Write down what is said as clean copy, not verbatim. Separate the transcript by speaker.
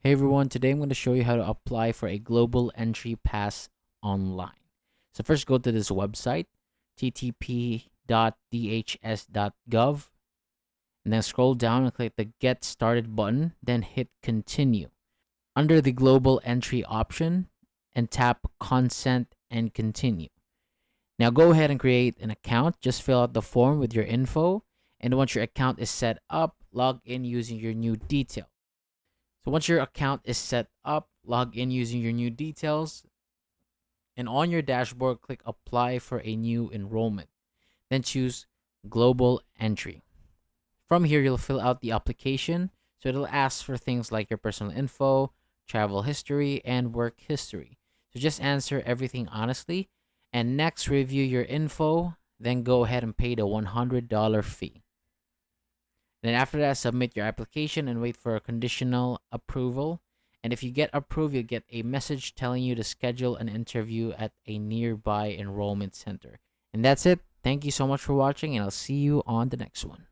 Speaker 1: Hey everyone, today I'm going to show you how to apply for a global entry pass online. So first go to this website, ttp.dhs.gov, and then scroll down and click the Get Started button, then hit Continue. Under the global entry option, and tap Consent and Continue. Now go ahead and create an account. Just fill out the form with your info, and once your account is set up, log in using your new details. So once your account is set up, log in using your new details, and on your dashboard, click Apply for a new enrollment. Then choose Global Entry. From here, you'll fill out the application. So it'll ask for things like your personal info, travel history, and work history. So just answer everything honestly. And next, review your info. Then go ahead and pay the $100 fee. Then after that, submit your application and wait for a conditional approval. And if you get approved, you'll get a message telling you to schedule an interview at a nearby enrollment center. And that's it. Thank you so much for watching, and I'll see you on the next one.